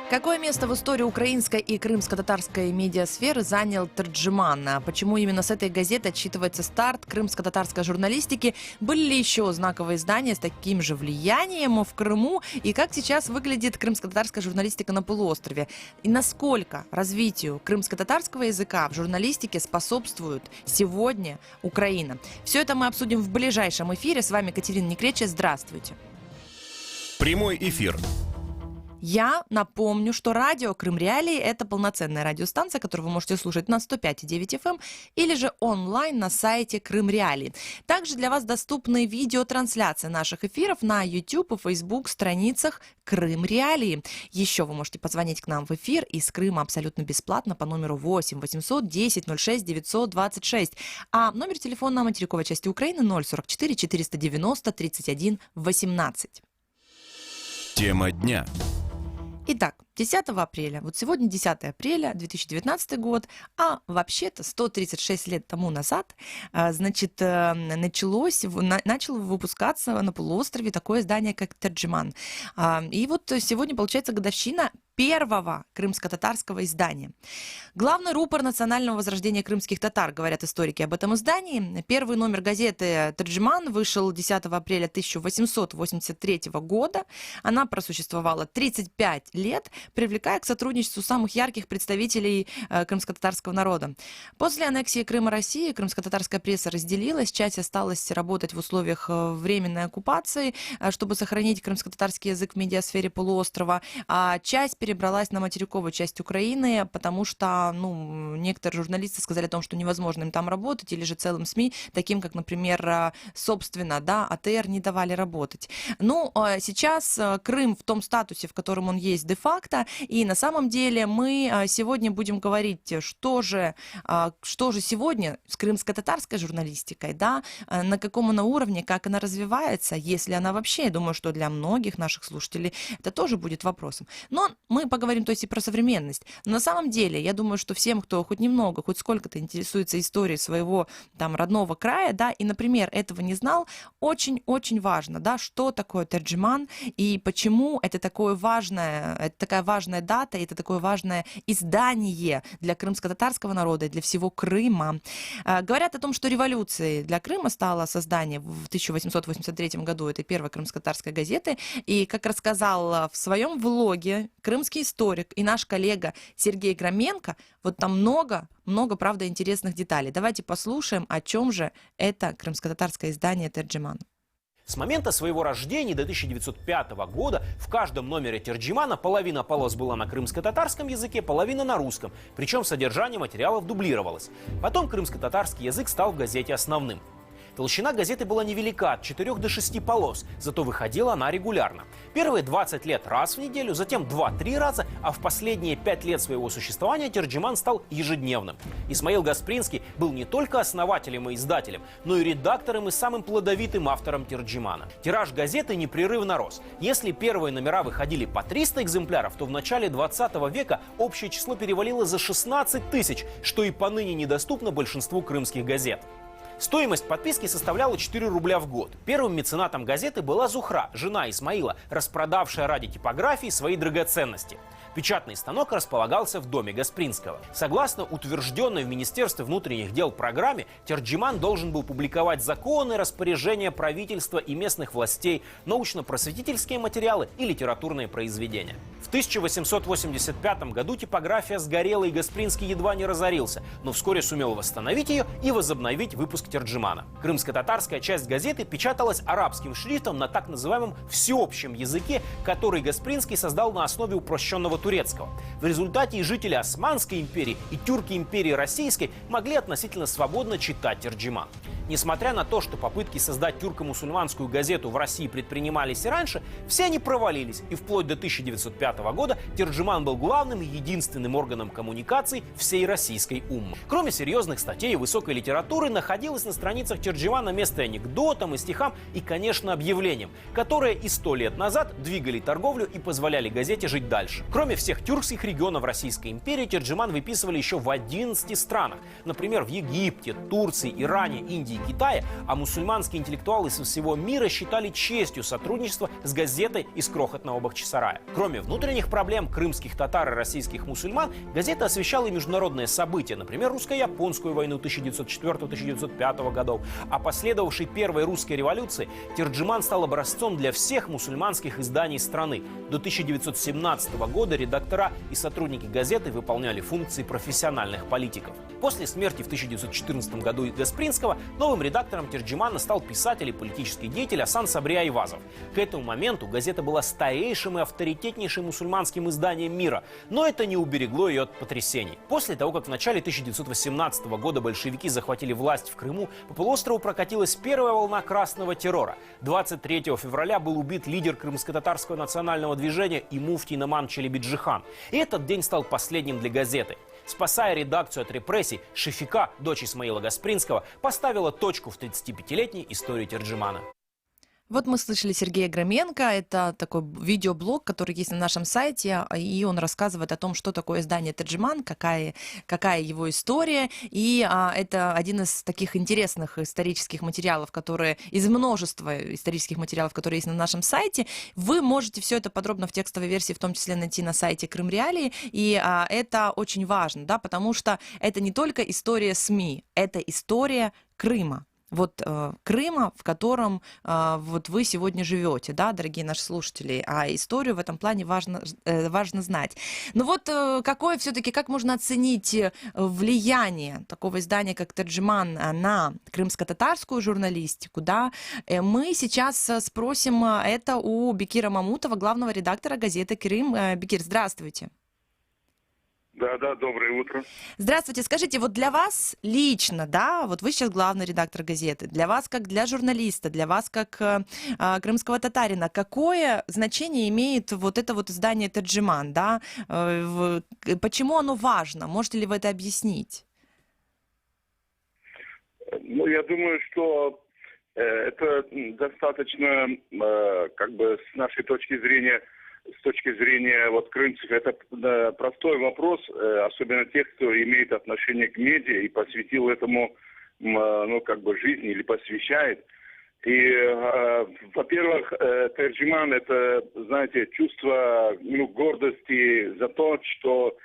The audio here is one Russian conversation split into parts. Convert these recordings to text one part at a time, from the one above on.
Какое место в истории украинской и крымско-татарской медиасферы занял Терджиман? Почему именно с этой газеты отсчитывается старт крымско-татарской журналистики? Были ли еще знаковые издания с таким же влиянием в Крыму? И как сейчас выглядит крымско-татарская журналистика на полуострове? И насколько развитию крымско-татарского языка в журналистике способствует сегодня Украина? Все это мы обсудим в ближайшем эфире. С вами Катерина Некреча. Здравствуйте. Прямой эфир. Я напомню, что радио Крым Реалии — это полноценная радиостанция, которую вы можете слушать на 105,9 FM или же онлайн на сайте Крым Реалии. Также для вас доступны видеотрансляции наших эфиров на YouTube и Facebook страницах Крым Реалии. Еще вы можете позвонить к нам в эфир из Крыма абсолютно бесплатно по номеру 8 800 10 06 926. А номер телефона материковой части Украины 044 490 31 18. Тема дня. Итак, 10 апреля, вот сегодня 10 апреля 2019 год, а вообще-то 136 лет тому назад, начало выпускаться на полуострове такое издание, как Терджиман. И вот сегодня, получается, годовщина первого крымско-татарского издания. Главный рупор национального возрождения крымских татар, говорят историки об этом издании. Первый номер газеты «Терджиман» вышел 10 апреля 1883 года. Она просуществовала 35 лет, привлекая к сотрудничеству самых ярких представителей крымско-татарского народа. После аннексии Крыма России крымско-татарская пресса разделилась, часть осталась работать в условиях временной оккупации, чтобы сохранить крымско-татарский язык в медиасфере полуострова, а часть перебралась на материковую часть Украины, потому что некоторые журналисты сказали о том, что невозможно им там работать, или же целым СМИ, таким как, например, собственно, АТР, не давали работать. Сейчас Крым в том статусе, в котором он есть де-факто, и на самом деле мы сегодня будем говорить, что же сегодня с крымско-татарской журналистикой, на каком она уровне, как она развивается, если она вообще, я думаю, что для многих наших слушателей это тоже будет вопросом. Но мы поговорим, то есть, и про современность. Но на самом деле, я думаю, что всем, кто хоть немного, хоть сколько-то интересуется историей своего родного края, и, например, этого не знал, очень-очень важно, что такое Терджиман и почему это такая важная дата, это такое важное издание для крымско-татарского народа и для всего Крыма. Говорят о том, что революцией для Крыма стало создание в 1883 году этой первой крымско-татарской газеты, и, как рассказал в своем влоге крымский историк и наш коллега Сергей Громенко, вот там много, правда, интересных деталей. Давайте послушаем, о чем же это крымско-татарское издание «Терджиман». С момента своего рождения до 1905 года в каждом номере Терджимана половина полос была на крымско-татарском языке, половина на русском, причем содержание материалов дублировалось. Потом крымско-татарский язык стал в газете основным. Толщина газеты была невелика, от 4 до 6 полос, зато выходила она регулярно. Первые 20 лет раз в неделю, затем 2-3 раза, а в последние 5 лет своего существования Терджиман стал ежедневным. Исмаил Гаспринский был не только основателем и издателем, но и редактором и самым плодовитым автором Терджимана. Тираж газеты непрерывно рос. Если первые номера выходили по 300 экземпляров, то в начале 20 века общее число перевалило за 16 тысяч, что и поныне недоступно большинству крымских газет. Стоимость подписки составляла 4 рубля в год. Первым меценатом газеты была Зухра, жена Исмаила, распродавшая ради типографии свои драгоценности. Печатный станок располагался в доме Гаспринского. Согласно утвержденной в Министерстве внутренних дел программе, Терджиман должен был публиковать законы, распоряжения правительства и местных властей, научно-просветительские материалы и литературные произведения. В 1885 году типография сгорела, и Гаспринский едва не разорился, но вскоре сумел восстановить ее и возобновить выпуск Терджимана. Крымско-татарская часть газеты печаталась арабским шрифтом на так называемом всеобщем языке, который Гаспринский создал на основе упрощенного турецкого. В результате и жители Османской империи, и тюрки империи Российской могли относительно свободно читать Терджиман. Несмотря на то, что попытки создать тюрко-мусульманскую газету в России предпринимались и раньше, все они провалились, и вплоть до 1905 года Терджиман был главным и единственным органом коммуникаций всей российской уммы. Кроме серьезных статей и высокой литературы, находилось находилось на страницах Терджимана место анекдотам и стихам и, конечно, объявлениям, которые и 100 лет назад двигали торговлю и позволяли газете жить дальше. Кроме всех тюркских регионов Российской империи, Терджиман выписывали еще в 11 странах. Например, в Египте, Турции, Иране, Индии, Китае. А мусульманские интеллектуалы со всего мира считали честью сотрудничество с газетой из крохотного Бахчисарая. Кроме внутренних проблем крымских татар и российских мусульман, газета освещала и международные события, например, русско-японскую войну 1904-1905 годов. А последовавшей первой русской революции Терджиман стал образцом для всех мусульманских изданий страны. До 1917 года редактора и сотрудники газеты выполняли функции профессиональных политиков. После смерти в 1914 году Гаспринского новым редактором Терджимана стал писатель и политический деятель Асан Сабри Айвазов. К этому моменту газета была старейшим и авторитетнейшим мусульманским изданием мира, но это не уберегло ее от потрясений. После того, как в начале 1918 года большевики захватили власть в Крыму, по полуострову прокатилась первая волна красного террора. 23 февраля был убит лидер крымско-татарского национального движения и муфтий Наман Челебиджихан. И этот день стал последним для газеты. Спасая редакцию от репрессий, Шефика, дочь Исмаила Гаспринского, поставила точку в 35-летней истории Терджимана. Вот мы слышали Сергея Громенко, это такой видеоблог, который есть на нашем сайте, и он рассказывает о том, что такое издание «Терджиман», какая его история, и это один из таких интересных исторических материалов, которые, из множества исторических материалов, которые есть на нашем сайте. Вы можете все это подробно в текстовой версии, в том числе найти на сайте Крым Реалии, и это очень важно, да, потому что это не только история СМИ, это история Крыма. Вот Крыма, в котором вот вы сегодня живете, да, дорогие наши слушатели, а историю в этом плане важно знать. Но вот какое все-таки, как можно оценить влияние такого издания, как «Терджиман», на крымско-татарскую журналистику, да? Мы сейчас спросим это у Бекира Мамутова, главного редактора газеты «Крым». Бекир, здравствуйте. Да, доброе утро. Здравствуйте. Скажите, вот для вас лично, да, вот вы сейчас главный редактор газеты, для вас как для журналиста, для вас как крымского татарина, какое значение имеет вот это вот издание «Терджиман», да? Почему оно важно? Можете ли вы это объяснить? Ну, я думаю, что это достаточно, как бы с нашей точки зрения, с точки зрения вот крымцев, это простой вопрос, особенно тех, кто имеет отношение к медиа и посвятил этому, ну, как бы жизни или посвящает. И, во-первых, Терджиман — это, знаете, чувство, ну, гордости за то, что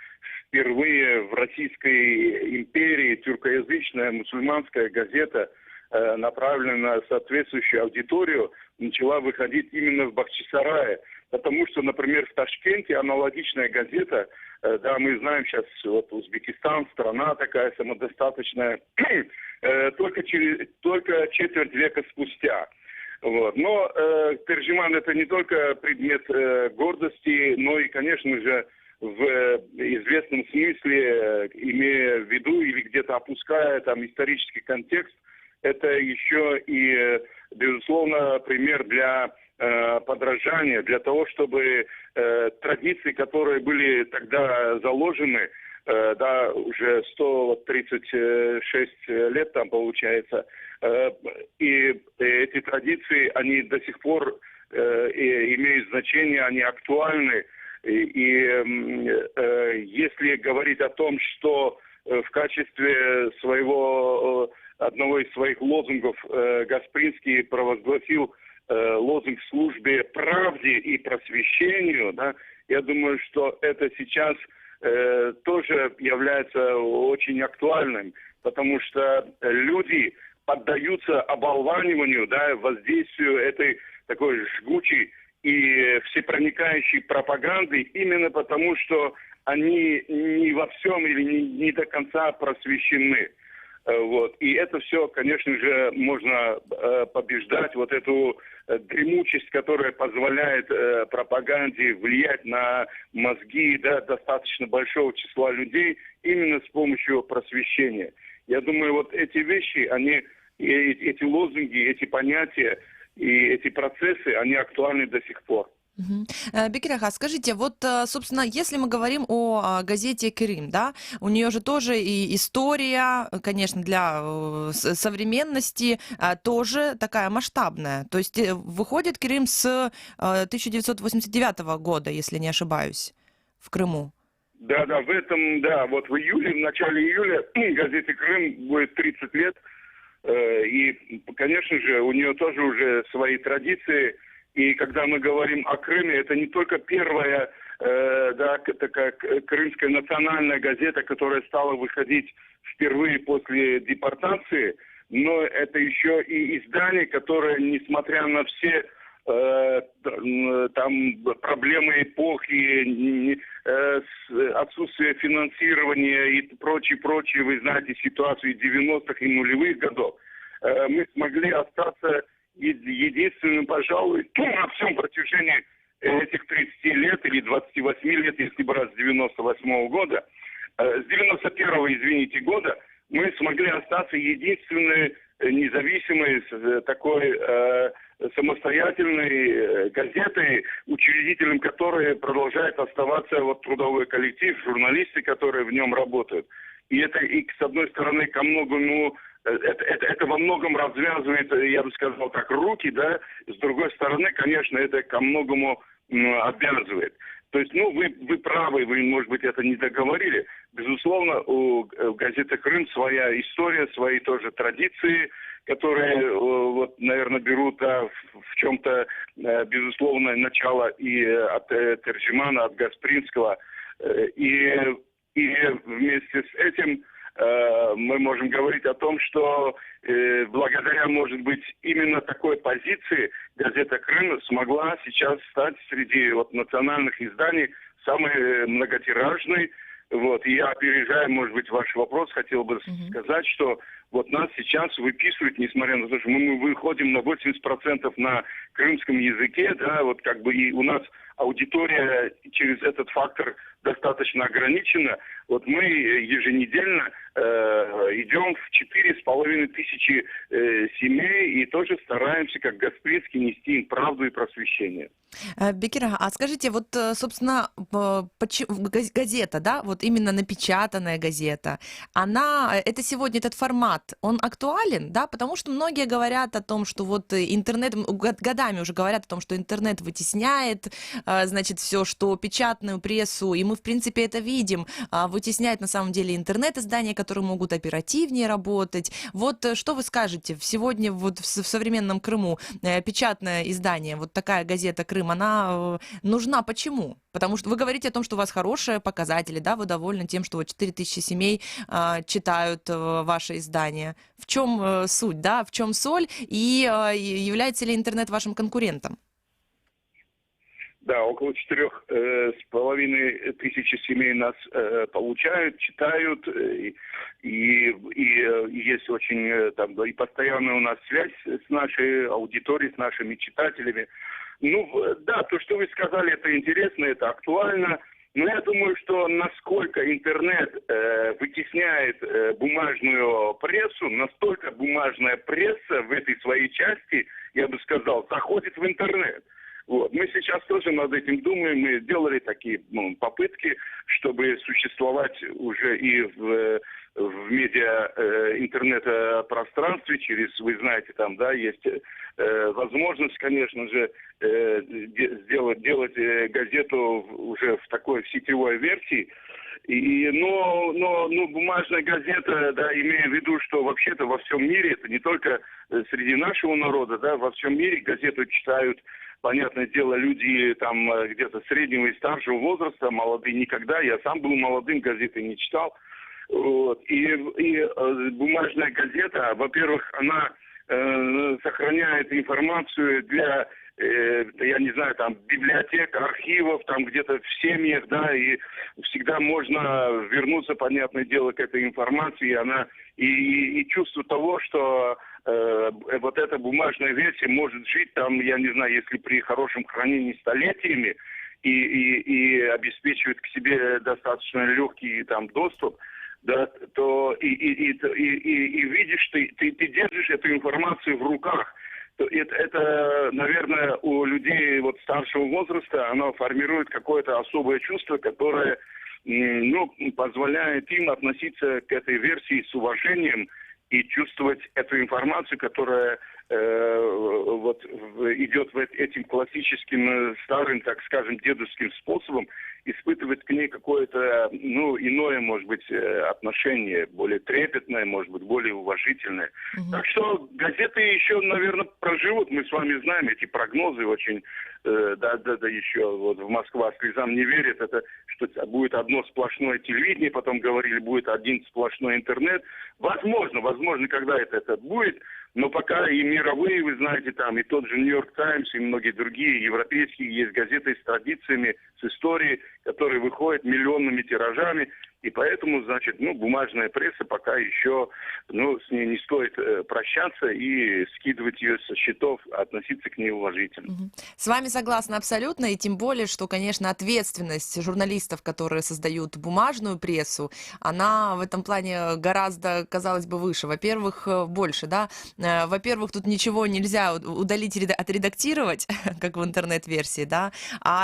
впервые в Российской империи тюркоязычная мусульманская газета, направленная на соответствующую аудиторию, начала выходить именно в Бахчисарае. Потому что, например, в Ташкенте аналогичная газета, да, мы знаем сейчас, вот Узбекистан, страна такая самодостаточная, только четверть века спустя. Вот. Но Терджиман — это не только предмет гордости, но и, конечно же, в известном смысле, имея в виду или где-то опуская там исторический контекст, это еще и, безусловно, пример для подражания, для того, чтобы традиции, которые были тогда заложены, да, уже 136 лет там получается, и эти традиции, они до сих пор имеют значение, они актуальны. И если говорить о том, что в качестве одного из своих лозунгов Гаспринский провозгласил лозунг «Службе правде и просвещению», да, я думаю, что это сейчас тоже является очень актуальным, потому что люди поддаются оболваниванию, да, воздействию этой такой жгучей и всепроникающей пропаганды именно потому, что они не во всем или не до конца просвещены. Вот. И это все, конечно же, можно побеждать, вот эту дремучесть, которая позволяет пропаганде влиять на мозги, да, достаточно большого числа людей именно с помощью просвещения. Я думаю, вот эти вещи, эти лозунги, эти понятия и эти процессы, они актуальны до сих пор. Мгм. Бекираха, скажите, вот, собственно, если мы говорим о газете «Крым», да, у нее же тоже и история, конечно, для современности тоже такая масштабная. То есть выходит Крым с 1989 года, если не ошибаюсь, в Крыму. Да, да, в этом, да, вот в июле, в начале июля газете «Крым» будет 30 лет. И, конечно же, у нее тоже уже свои традиции. И когда мы говорим о Крыме, это не только первая да, такая крымская национальная газета, которая стала выходить впервые после депортации, но это еще и издание, которое, несмотря на все там проблемы эпохи, отсутствие финансирования и прочее, вы знаете ситуацию 90-х и нулевых годов, мы смогли остаться единственным, пожалуй, на всем протяжении этих 30 лет или 28 лет, если брать с 98 года, с 91-го, извините, года, мы смогли остаться единственной независимой такой самостоятельной газетой, учредителем которой продолжает оставаться вот трудовой коллектив, журналисты, которые в нем работают. И это, и с одной стороны, ко многому, это во многом развязывает, я бы сказал так, руки, да, с другой стороны, конечно, это ко многому обязывает. То есть, ну, вы правы, вы, может быть, это не договорили. Безусловно, у газеты «Крым» своя история, свои тоже традиции, которые, вот, наверное, берут в чем-то, безусловно, начало и от Терджимана, от Гаспринского. И вместе с этим мы можем говорить о том, что благодаря, может быть, именно такой позиции газета «Крым» смогла сейчас стать среди вот национальных изданий самой многотиражной. Вот. И я, опережая, может быть, ваш вопрос, хотел бы сказать, что вот нас сейчас выписывают, несмотря на то, что мы выходим на 80% на крымском языке, да, вот как бы и у нас аудитория через этот фактор достаточно ограничена. Вот мы еженедельно идем в 4500 семей и тоже стараемся, как Гаспринский, нести им правду и просвещение. Бекираха, а скажите, вот, собственно, газета, да, вот именно напечатанная газета, это сегодня этот формат, он актуален, да, потому что многие говорят о том, что вот интернет, годами уже говорят о том, что интернет вытесняет, значит, все, что печатную прессу, и мы, в принципе, это видим, вытесняет на самом деле интернет-издания, которые могут оперативнее работать. Вот что вы скажете, сегодня вот в современном Крыму печатное издание, вот такая газета «Крым», она нужна почему? Потому что вы говорите о том, что у вас хорошие показатели, да, вы довольны тем, что вот 4000 семей читают ваше издание. В чем суть, да, в чем соль, и является ли интернет вашим конкурентом? Да, около 4500 семей нас получают, читают, и есть очень там, и постоянная у нас связь с нашей аудиторией, с нашими читателями. Ну, да, то, что вы сказали, это интересно, это актуально. Но я думаю, что насколько интернет вытесняет бумажную прессу, настолько бумажная пресса в этой своей части, я бы сказал, заходит в интернет. Вот. Мы сейчас тоже над этим думаем, мы делали такие попытки, чтобы существовать уже и в медиа интернет-пространстве, через, вы знаете, там, да, есть возможность, конечно же, делать газету уже в такой сетевой версии. Но бумажная газета, да, имея в виду, что вообще-то во всем мире, это не только среди нашего народа, да, во всем мире газету читают, понятное дело, люди там где-то среднего и старшего возраста, молодые никогда, я сам был молодым, газеты не читал. Вот. И бумажная газета, во-первых, она сохраняет информацию для, я не знаю, там, библиотек, архивов, там где-то в семьях, да, и всегда можно вернуться, понятное дело, к этой информации, и чувство того, что вот эта бумажная версия может жить там, я не знаю, если при хорошем хранении столетиями, и обеспечивает к себе достаточно легкий там доступ, да, то и видишь, ты держишь эту информацию в руках. то это, наверное, у людей вот старшего возраста, оно формирует какое-то особое чувство, которое ну, позволяет им относиться к этой версии с уважением и чувствовать эту информацию, которая вот идет этим классическим старым, так скажем, дедовским способом, испытывать к ней какое-то, ну, иное, может быть, отношение, более трепетное, может быть, более уважительное. Так что газеты еще, наверное, проживут. Мы с вами знаем эти прогнозы очень, да, еще вот в Москва слезам не верит, это что будет одно сплошное телевидение, потом говорили, будет один сплошной интернет. Возможно, когда это будет, но пока и мировые, вы знаете, там и тот же Нью-Йорк Таймс, и многие другие европейские есть газеты с традициями, с историей, которые выходят миллионными тиражами, и поэтому, значит, ну, бумажная пресса пока еще, ну, с ней не стоит прощаться и скидывать ее со счетов, относиться к ней уважительно. С вами согласна абсолютно, и тем более, что, конечно, ответственность журналистов, которые создают бумажную прессу, она в этом плане гораздо, казалось бы, выше. Во-первых, больше, да. Во-первых, тут ничего нельзя удалить, отредактировать, как в интернет-версии, да.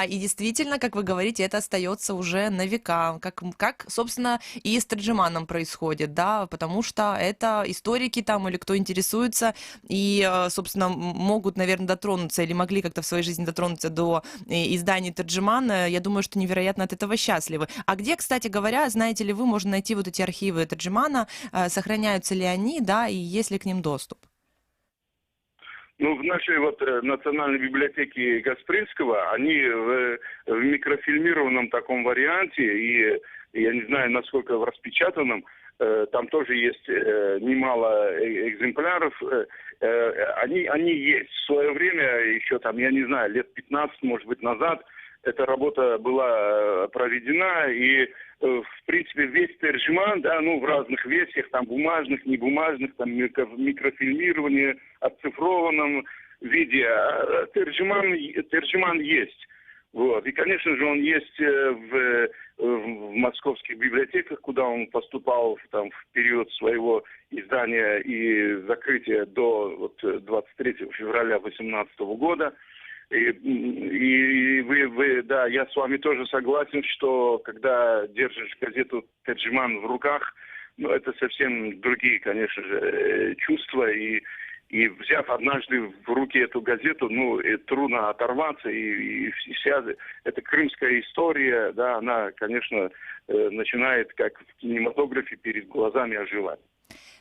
И действительно, как вы говорите, это остается уже на века, как собственно, и с Терджеманом происходит, да, потому что это историки там или кто интересуется и, собственно, могут, наверное, дотронуться или могли как-то в своей жизни дотронуться до изданий Терджемана. Я думаю, что невероятно от этого счастливы. А где, кстати говоря, знаете ли вы, можно найти вот эти архивы Терджемана, сохраняются ли они, да, и есть ли к ним доступ? Ну, в нашей вот национальной библиотеке Гаспринского они в микрофильмированном таком варианте, и я не знаю, насколько в распечатанном, там тоже есть немало экземпляров. Они есть. В свое время, еще там, я не знаю, лет 15, может быть, назад, эта работа была проведена, и, в принципе, весь Терджеман, да, ну, в разных версиях, там, бумажных, небумажных, там, микрофильмирование, оцифрованном виде, Терджеман есть. Вот. И, конечно же, он есть в московских библиотеках, куда он поступал там, в период своего издания и закрытия до вот, 23 февраля 2018 года. И да, я с вами тоже согласен, что когда держишь газету «Терджеман» в руках, ну, это совсем другие, конечно же, чувства. И взяв однажды в руки эту газету, ну, трудно оторваться. И вся эта крымская история, да, она, конечно, начинает, как в кинематографе, перед глазами оживать.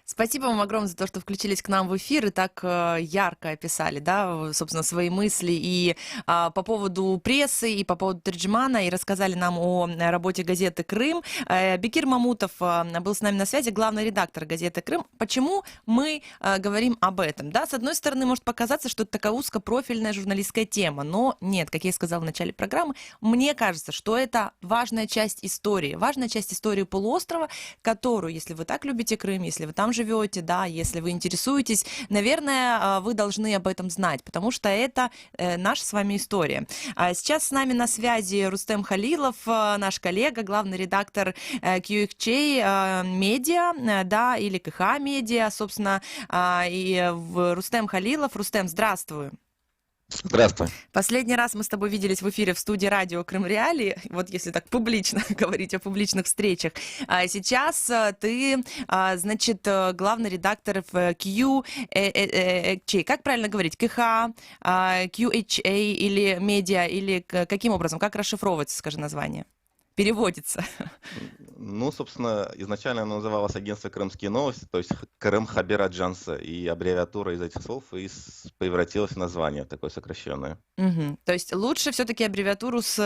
Спасибо вам огромное за то, что включились к нам в эфир и так ярко описали, да, собственно, свои мысли и по поводу прессы, и по поводу Терджемана, и рассказали нам о работе газеты «Крым». Бекир Мамутов был с нами на связи, главный редактор газеты «Крым». Почему мы говорим об этом? Да, с одной стороны, может показаться, что это такая узкопрофильная журналистская тема, но нет, как я и сказала в начале программы, мне кажется, что это важная часть истории полуострова, которую, если вы так любите Крым, если вы там живете, да, если вы интересуетесь, наверное, вы должны об этом знать, потому что это наша с вами история. Сейчас с нами на связи Рустем Халилов, наш коллега, главный редактор QXJ Медиа, да, или КХ Медиа, собственно, и Рустем Халилов. Рустем, здравствуй. Здравствуй. Последний раз мы с тобой виделись в эфире в студии радио Крым Реалии, вот если так публично говорить о публичных встречах. А сейчас ты, значит, главный редактор в QXA, как правильно говорить, КХ, QHA или медиа, или каким образом, как расшифровывается, скажи, название? Переводится. Ну, собственно, изначально оно называлось агентство «Крымские новости», то есть Крым Хабер Аджанса, и аббревиатура из этих слов превратилась в название такое сокращенное. Угу. То есть лучше все-таки аббревиатуру с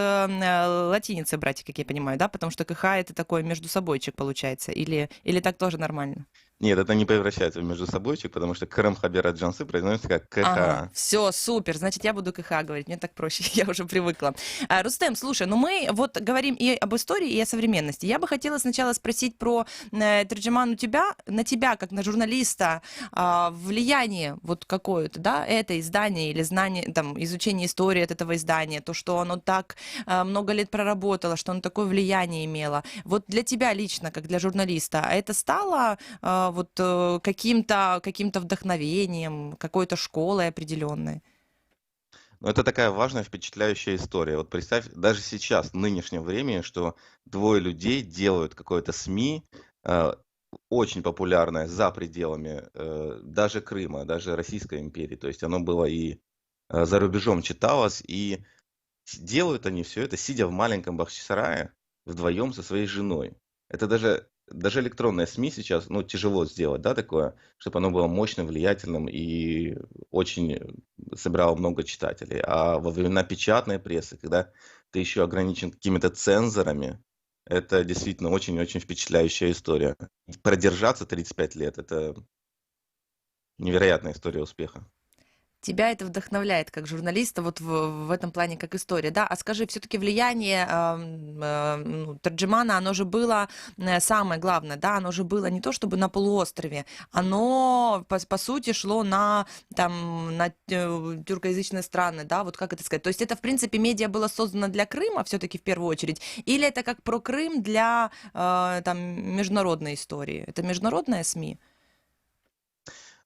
латиницей брать, как я понимаю, да? Потому что КХ это такой между собойчик получается, или так тоже нормально? Нет, это не превращается в между собойчик, потому что Крым Хабер Аджансы произносится как КХ. Ага, все, супер, значит, я буду КХ говорить, мне так проще, я уже привыкла. Рустем, слушай, ну мы вот говорим и об истории, и о современности. Я бы хотела сначала спросить про Терджеман на тебя, как на журналиста, влияние вот какое-то, да, это издание или знание, там, изучение истории от этого издания, то, что оно так много лет проработало, что оно такое влияние имело. Вот для тебя лично, как для журналиста, это стало вот каким-то вдохновением, какой-то школой определенной? Ну, это такая важная, впечатляющая история. Вот представь, даже сейчас, в нынешнем времени, что двое людей делают какое-то СМИ, э, очень популярное за пределами даже Крыма, даже Российской империи. То есть оно было и за рубежом читалось, и делают они все это, сидя в маленьком Бахчисарае, вдвоем со своей женой. Это даже электронное СМИ сейчас, ну, тяжело сделать, да, такое, чтобы оно было мощным, влиятельным и очень собирало много читателей. А во времена печатной прессы, когда ты еще ограничен какими-то цензорами, это действительно очень-очень впечатляющая история. Продержаться 35 лет — это невероятная история успеха. Тебя это вдохновляет как журналиста вот в этом плане, как история, да? А скажи, все-таки влияние Терджимана, оно же было самое главное, да? Оно же было не то чтобы на полуострове, оно по сути шло на тюркоязычные страны, да? Вот как это сказать? То есть это в принципе медиа было создано для Крыма все-таки в первую очередь, или это как про Крым для международной истории? Это международная СМИ?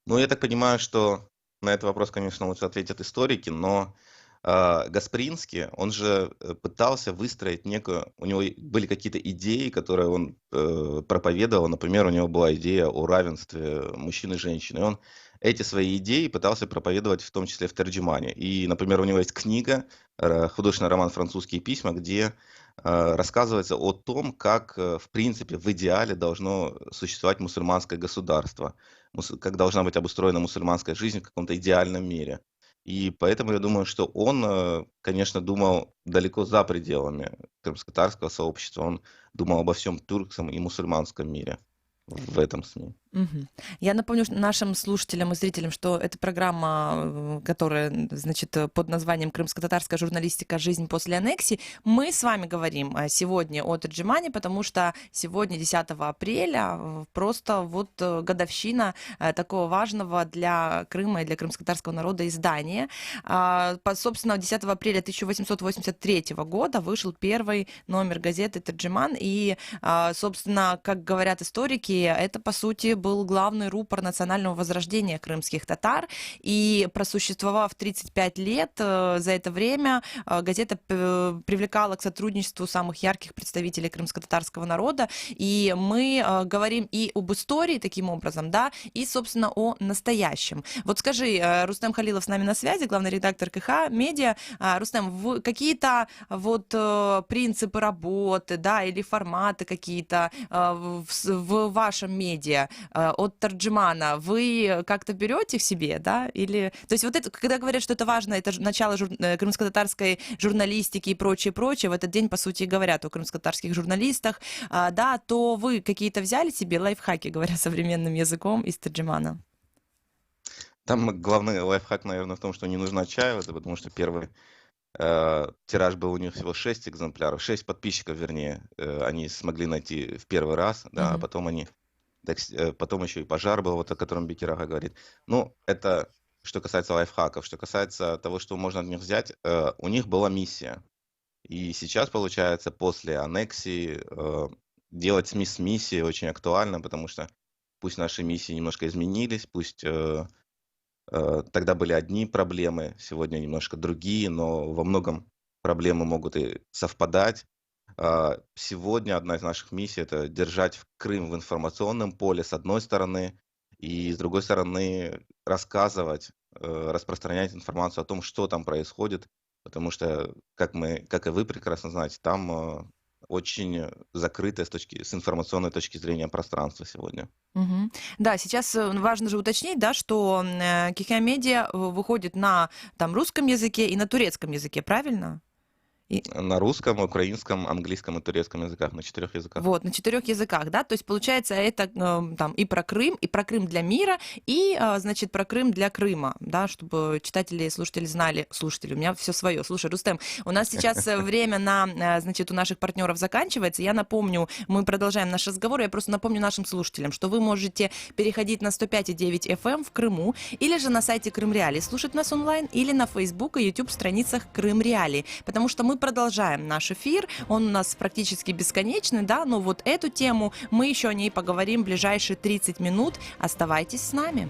Ну, я так понимаю, что на этот вопрос, конечно, лучше ответят историки, но Гаспринский, он же пытался выстроить некую... У него были какие-то идеи, которые он проповедовал. Например, у него была идея о равенстве мужчин и женщин. И он эти свои идеи пытался проповедовать в том числе в Терджимане. И, например, у него есть книга, художественный роман «Французские письма», где рассказывается о том, как, в принципе, в идеале должно существовать мусульманское государство, как должна быть обустроена мусульманская жизнь в каком-то идеальном мире. И поэтому я думаю, что он, конечно, думал далеко за пределами крымско-татарского сообщества. Он думал обо всем тюркском и мусульманском мире в этом СМИ. Мгм. Я напомню нашим слушателям и зрителям, что это программа, которая, значит, под названием «Крымско-татарская журналистика. Жизнь после аннексии». Мы с вами говорим сегодня о Терджимане, потому что сегодня, 10 апреля, просто вот годовщина такого важного для Крыма и для крымско-татарского народа издания. Собственно, 10 апреля 1883 года вышел первый номер газеты «Терджиман», и, собственно, как говорят историки, это, по сути, был главный рупор национального возрождения крымских татар, и просуществовав 35 лет, за это время газета привлекала к сотрудничеству самых ярких представителей крымско-татарского народа, и мы говорим и об истории таким образом, да, и, собственно, о настоящем. Вот скажи, Рустем Халилов с нами на связи, главный редактор КХ Медиа. Рустем, какие-то вот принципы работы, да, или форматы какие-то в вашем медиа от Терджимана вы как-то берете к себе, да, или... То есть вот это, когда говорят, что это важно, это начало крымско-татарской журналистики и прочее, в этот день, по сути, говорят о крымско-татарских журналистах, да, то вы какие-то взяли себе лайфхаки, говоря современным языком, из Терджимана? Там главный лайфхак, наверное, в том, что не нужно отчаиваться, потому что первый тираж был у них всего 6 экземпляров, 6 подписчиков, вернее, они смогли найти в первый раз, да, а потом еще и пожар был, вот о котором Бекирага говорит. Ну, это что касается лайфхаков. Что касается того, что можно от них взять, у них была миссия. И сейчас, получается, после аннексии делать СМИ с миссией очень актуально, потому что пусть наши миссии немножко изменились, пусть тогда были одни проблемы, сегодня немножко другие, но во многом проблемы могут и совпадать. Сегодня одна из наших миссий — это держать Крым в информационном поле, с одной стороны, и с другой стороны рассказывать, распространять информацию о том, что там происходит, потому что, как и вы прекрасно знаете, там очень закрытое с информационной точки зрения пространство сегодня. Мгм. Да, сейчас важно же уточнить, да, что КХ Медиа выходит на там русском языке и на турецком языке, правильно? На русском, украинском, английском и турецком языках, на 4 языках. Вот, на 4 языках, да, то есть получается это там и про Крым для мира, и, значит, про Крым для Крыма, да, чтобы читатели и слушатели знали, у меня все свое. Слушай, Рустем, у нас сейчас время значит, у наших партнеров заканчивается, я напомню, мы продолжаем наш разговор, я просто напомню нашим слушателям, что вы можете переходить на 105,9 FM в Крыму, или же на сайте Крым Реалии слушать нас онлайн, или на Facebook и YouTube страницах Крым Реалии, потому что мы мы продолжаем наш эфир. Он у нас практически бесконечный, да, но вот эту тему мы еще о ней поговорим в ближайшие 30 минут. Оставайтесь с нами.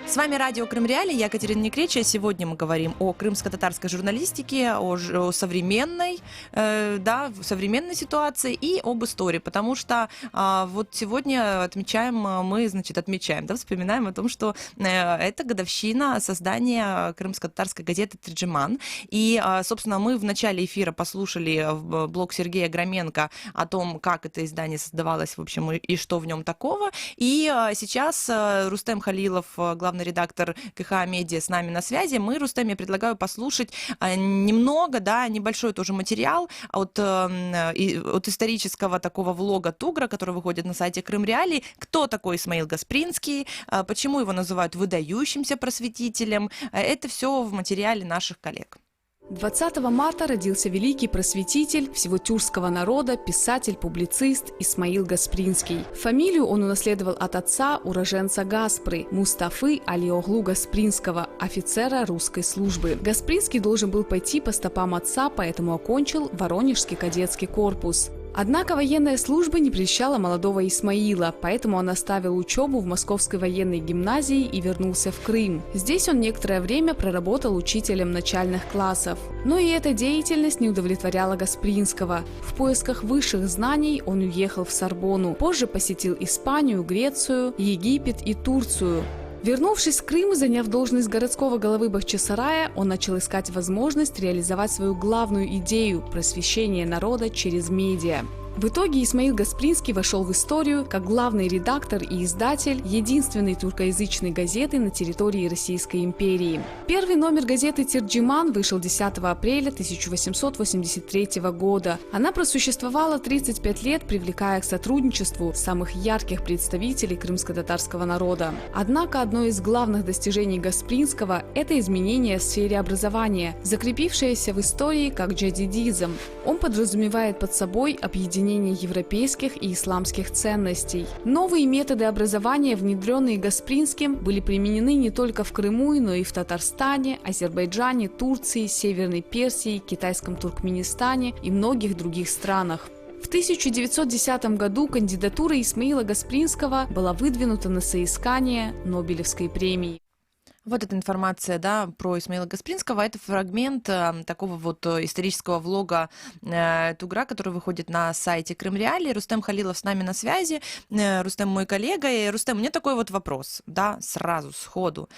С вами радио Крым Реалии, я Катерина Некречия. Сегодня мы говорим о крымско-татарской журналистике, о современной, современной ситуации и об истории, потому что вот сегодня вспоминаем о том, что это годовщина создания крымско-татарской газеты «Терджиман». И, собственно, мы в начале эфира послушали блог Сергея Громенко о том, как это издание создавалось, в общем, и что в нем такого. И сейчас Рустем Халилов, главный редактор КХ Медиа, с нами на связи. Рустем, я предлагаю послушать небольшой тоже материал от исторического такого влога Тугра, который выходит на сайте Крым Реалии. Кто такой Исмаил Гаспринский, почему его называют выдающимся просветителем. Это все в материале наших коллег. 20 марта родился великий просветитель всего тюркского народа, писатель, публицист Исмаил Гаспринский. Фамилию он унаследовал от отца, уроженца Гаспры, Мустафы Алиоглу Гаспринского, офицера русской службы. Гаспринский должен был пойти по стопам отца, поэтому окончил Воронежский кадетский корпус. Однако военная служба не прельщала молодого Исмаила, поэтому он оставил учебу в Московской военной гимназии и вернулся в Крым. Здесь он некоторое время проработал учителем начальных классов. Но и эта деятельность не удовлетворяла Гаспринского. В поисках высших знаний он уехал в Сорбонну. Позже посетил Испанию, Грецию, Египет и Турцию. Вернувшись в Крым и заняв должность городского головы Бахчисарая, он начал искать возможность реализовать свою главную идею – просвещение народа через медиа. В итоге Исмаил Гаспринский вошел в историю как главный редактор и издатель единственной туркоязычной газеты на территории Российской империи. Первый номер газеты «Терджиман» вышел 10 апреля 1883 года. Она просуществовала 35 лет, привлекая к сотрудничеству самых ярких представителей крымско-татарского народа. Однако одно из главных достижений Гаспринского – это изменение в сфере образования, закрепившееся в истории как джадидизм. Он подразумевает под собой объединение европейских и исламских ценностей. Новые методы образования, внедренные Гаспринским, были применены не только в Крыму, но и в Татарстане, Азербайджане, Турции, Северной Персии, Китайском Туркменистане и многих других странах. В 1910 году кандидатура Исмаила Гаспринского была выдвинута на соискание Нобелевской премии. Вот эта информация, да, про Исмаила Гаспринского. Это фрагмент такого вот исторического влога Тугра, который выходит на сайте Крым Реалии. Рустем Халилов с нами на связи. Рустем мой коллега. И, Рустем, у меня такой вот вопрос, да, сразу, сходу.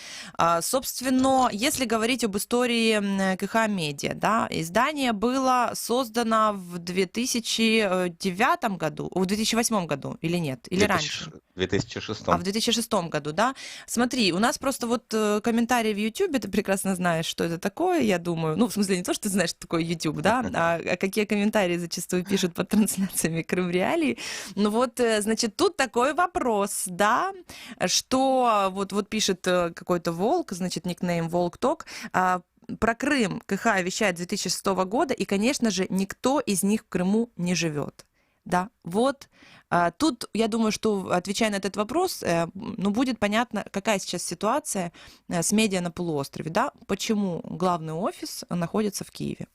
Собственно, если говорить об истории КХ Медиа, да, издание было создано в 2009 году, в 2008 году или нет? Или раньше? В 2006. В 2006 году, да. Смотри, у нас просто вот комментарии в YouTube, ты прекрасно знаешь, что это такое, я думаю. Ну, в смысле, не то, что ты знаешь, что такое YouTube, да, а какие комментарии зачастую пишут под трансляциями Крым Реалии. Ну вот, значит, тут такой вопрос, да, что вот пишет какой-то Волк, значит, никнейм Волк-Ток, про Крым КХ вещает с 2006 года, и, конечно же, никто из них в Крыму не живет. Да, вот. Тут, я думаю, что, отвечая на этот вопрос, будет понятно, какая сейчас ситуация с медиа на полуострове, да, почему главный офис находится в Киеве.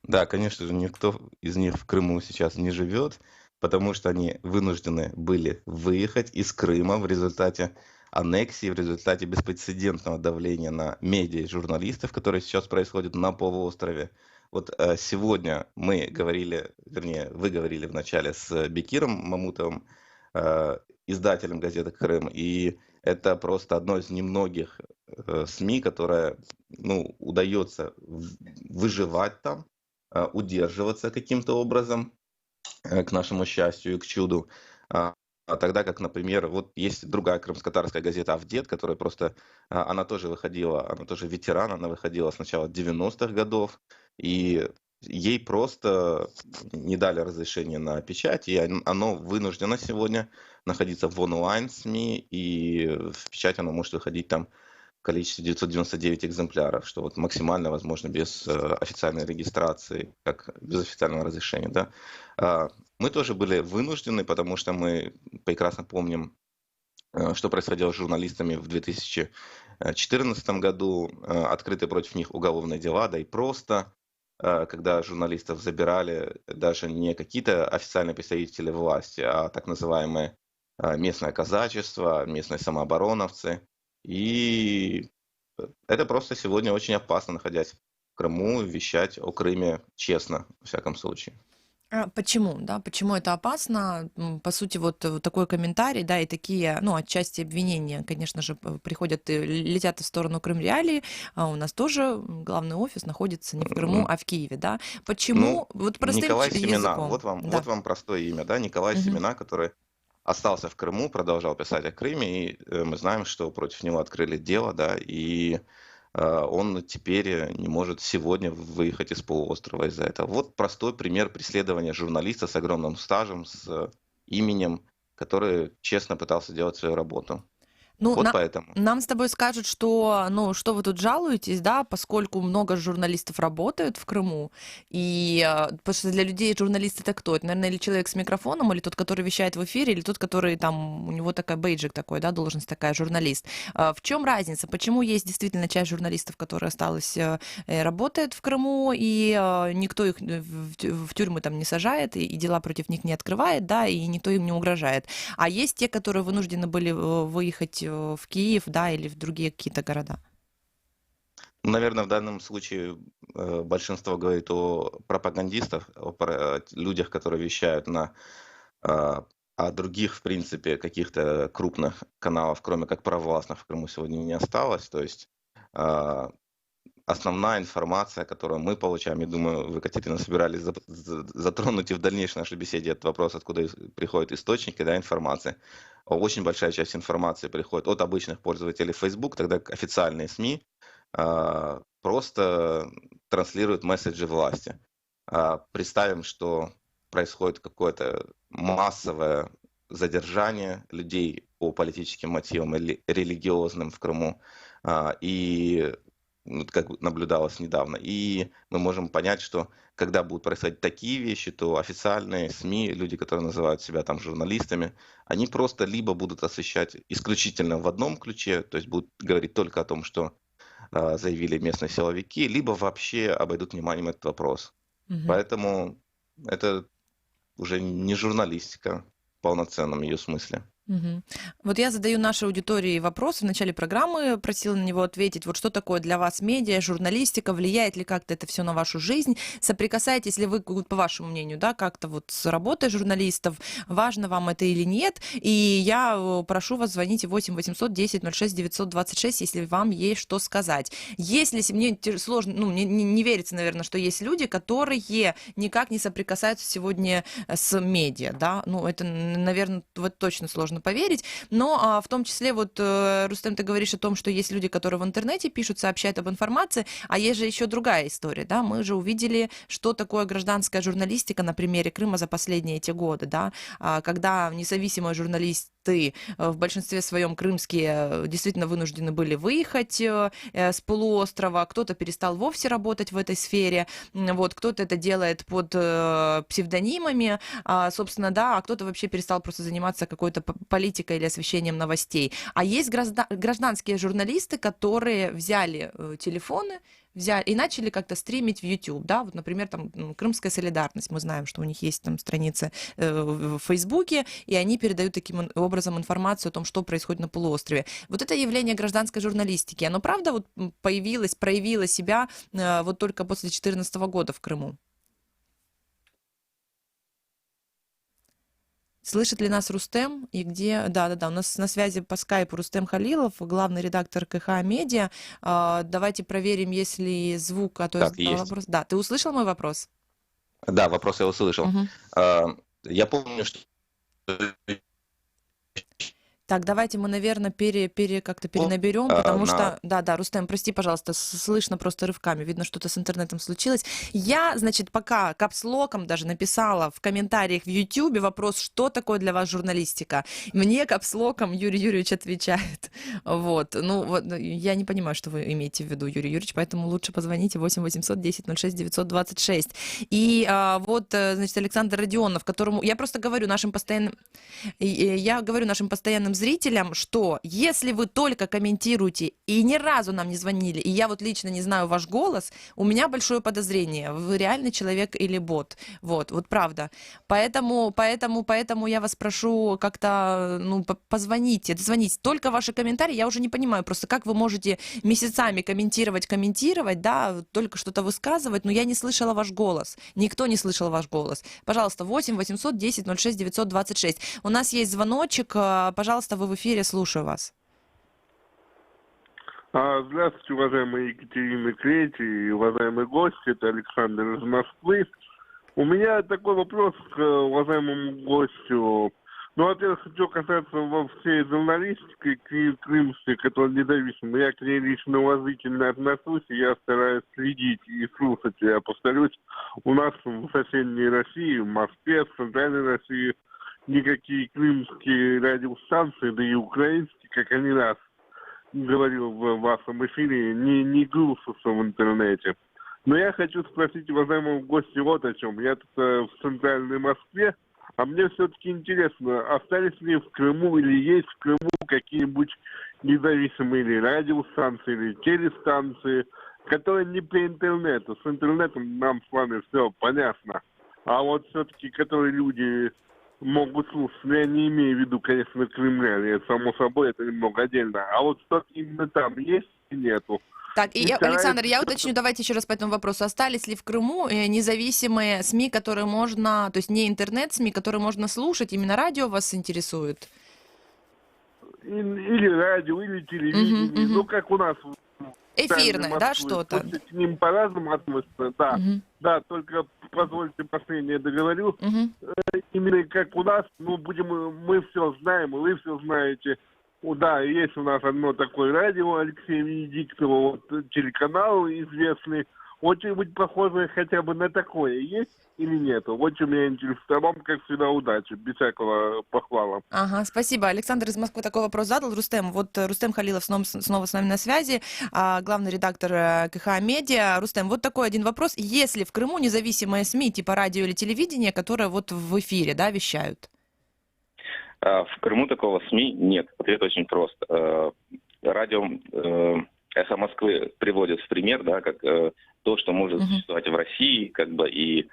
Да, конечно же, никто из них в Крыму сейчас не живет, потому что они вынуждены были выехать из Крыма в результате аннексии, в результате беспрецедентного давления на медиа и журналистов, которые сейчас происходят на полуострове. Вот сегодня мы говорили, вернее, вы говорили вначале с Бекиром Мамутовым, издателем газеты «Крым», и это просто одно из немногих СМИ, которое, удается выживать там, удерживаться каким-то образом, к нашему счастью и к чуду. Тогда как, например, вот есть другая крымско-татарская газета «Авдет», которая просто, она тоже выходила, она тоже ветеран, она выходила с начала 90-х годов, и ей просто не дали разрешения на печать, и оно вынуждено сегодня находиться в онлайн-СМИ, и в печать оно может выходить там в количестве 999 экземпляров, что вот максимально возможно без официальной регистрации, как без официального разрешения, да. Мы тоже были вынуждены, потому что мы прекрасно помним что происходило с журналистами в 2014 году, открыты против них уголовные дела, да и просто, когда журналистов забирали даже не какие-то официальные представители власти, а так называемые местное казачество, местные самообороновцы. И это просто сегодня очень опасно, находясь в Крыму, вещать о Крыме честно, во всяком случае. Почему, да, почему это опасно? По сути, вот такой комментарий, да, и такие, ну, отчасти обвинения, конечно же, приходят и летят в сторону Крым-Реалии, а у нас тоже главный офис находится не в Крыму, а в Киеве, да. Ну, Почему? Вот простым Николай Семена, языком, вот да. вам простое имя, да, Николай Мгм. Семена, который остался в Крыму, продолжал писать о Крыме, и мы знаем, что против него открыли дело, да, и он теперь не может сегодня выехать из полуострова из-за этого. Вот простой пример преследования журналиста с огромным стажем, с именем, который честно пытался делать свою работу. Ну, Вот поэтому. нам с тобой скажут, что, ну, что вы тут жалуетесь, да, поскольку много журналистов работают в Крыму, и, потому что для людей журналист это кто? Это, наверное, или человек с микрофоном, или тот, который вещает в эфире, или тот, который там, у него такая бейджик такой, да, должность такая, журналист. В чем разница? Почему есть действительно часть журналистов, которая осталась, работает в Крыму, и никто их в тюрьмы там не сажает, и дела против них не открывает, да, и никто им не угрожает. А есть те, которые вынуждены были выехать в Киев, да, или в другие какие-то города. Наверное, в данном случае большинство говорит о пропагандистах, о людях, которые вещают о других, в принципе, каких-то крупных каналов, кроме как провластных, в Крыму сегодня не осталось. То есть а, основная информация, которую мы получаем, я думаю, вы, Катерина, собирались затронуть и в дальнейшей нашей беседе этот вопрос, откуда приходят источники, да, информации. Очень большая часть информации приходит от обычных пользователей Facebook, тогда как официальные СМИ просто транслируют месседжи власти. Представим, что происходит какое-то массовое задержание людей по политическим мотивам или религиозным в Крыму, и как наблюдалось недавно. И мы можем понять, что когда будут происходить такие вещи, то официальные СМИ, люди, которые называют себя там журналистами, они просто либо будут освещать исключительно в одном ключе, то есть будут говорить только о том, что заявили местные силовики, либо вообще обойдут вниманием этот вопрос. Мгм. Поэтому это уже не журналистика в полноценном ее смысле. Мгм. Вот я задаю нашей аудитории вопрос в начале программы, просила на него ответить. Вот что такое для вас медиа, журналистика, влияет ли как-то это все на вашу жизнь? Соприкасаетесь ли вы, вот по вашему мнению, да, как-то вот с работой журналистов? Важно вам это или нет? И я прошу вас, звоните 8 800 10 06 926, если вам есть что сказать. Если мне сложно, ну, мне не верится, наверное, что есть люди, которые никак не соприкасаются сегодня с медиа, да, ну, это, наверное, вот точно сложно поверить, но в том числе вот, Рустем, ты говоришь о том, что есть люди, которые в интернете пишут, сообщают об информации, а есть же еще другая история, да, мы же увидели, что такое гражданская журналистика на примере Крыма за последние эти годы, да, когда независимые журналисты в большинстве своем крымские действительно вынуждены были выехать с полуострова, кто-то перестал вовсе работать в этой сфере, вот, кто-то это делает под псевдонимами, собственно, да, а кто-то вообще перестал просто заниматься какой-то политикой или освещением новостей. А есть гражданские журналисты, которые взяли телефоны, и начали как-то стримить в YouTube, да, вот, например, там Крымская солидарность, мы знаем, что у них есть там страницы в Фейсбуке, и они передают таким образом информацию о том, что происходит на полуострове. Вот это явление гражданской журналистики, оно, правда, вот проявило себя вот только после 2014 года в Крыму? Слышит ли нас Рустем? И где? Да, у нас на связи по скайпу Рустем Халилов, главный редактор КХ Медиа. Давайте проверим, есть ли звук, а то я Так, задала есть. вопрос. Да, ты услышал мой вопрос? Да, вопрос я услышал. Мгм. Я помню, что Так, давайте мы, наверное, как-то перенаберем, потому на что... Да, Рустем, прости, пожалуйста, слышно просто рывками, видно, что-то с интернетом случилось. Я, значит, пока капслоком даже написала в комментариях в YouTube вопрос, что такое для вас журналистика. Мне капслоком Юрий Юрьевич отвечает. Вот, ну, вот, я не понимаю, что вы имеете в виду, Юрий Юрьевич, поэтому лучше позвоните 8 800 10 06 926. И вот, значит, Александр Родионов, которому... Я просто говорю нашим постоянным... Я говорю нашим постоянным зрителям, что если вы только комментируете и ни разу нам не звонили, и я вот лично не знаю ваш голос, у меня большое подозрение, вы реальный человек или бот. Вот правда. Поэтому я вас прошу как-то, ну, позвоните, дозвонитесь. Только ваши комментарии, я уже не понимаю просто, как вы можете месяцами комментировать, да, только что-то высказывать, но я не слышала ваш голос. Никто не слышал ваш голос. Пожалуйста, 8 800 10 06 926. У нас есть звоночек. Пожалуйста, вы в эфире, слушаю вас. Здравствуйте, уважаемая Екатерина Крети и уважаемый гость, это Александр из Москвы. У меня такой вопрос к уважаемому гостю. Ну, во-первых, что касается во всей журналистики крымской, которая независима, я к ней лично уважительно отношусь, и я стараюсь следить и слушать. Я повторюсь, у нас в соседней России, в Москве, в центральной России, никакие крымские радиостанции, да и украинские, как они раз говорил в вашем эфире, не грузятся в интернете. Но я хочу спросить уважаемого гостя вот о чем. Я тут в центральной Москве, а мне все-таки интересно, остались ли в Крыму или есть в Крыму какие-нибудь независимые или радиостанции, или телестанции, которые не по интернету. С интернетом нам с вами все понятно. А вот все-таки, которые люди могут слушать, но я не имею в виду, конечно, Кремля, это само собой, это немного отдельно. А вот что именно там есть и нету? Так, Александр, я уточню, давайте еще раз по этому вопросу. Остались ли в Крыму независимые СМИ, которые можно, то есть не интернет-СМИ, которые можно слушать, именно радио вас интересует? Или радио, или телевидение, ну как у нас. Эфирное, да, что-то? К ним по-разному относятся, да. Да, только позвольте последнее договорю. Именно как у нас, ну мы все знаем, и вы все знаете. Да, есть у нас одно такое радио Алексея Венедиктова, вот, телеканал известный. Очень-нибудь похожее хотя бы на такое есть или нету? Вот что меня интересует. А вам, как всегда, удачи, без всякого похвала. Ага, спасибо. Александр из Москвы такой вопрос задал. Рустем Халилов снова с нами на связи, главный редактор КХ Медиа. Рустем, вот такой один вопрос. Есть ли в Крыму независимые СМИ, типа радио или телевидения, которые вот в эфире, да, вещают? В Крыму такого СМИ нет. Ответ очень прост. Радио «Эхо Москвы» приводит в пример, да, как то, что может существовать в России, как бы и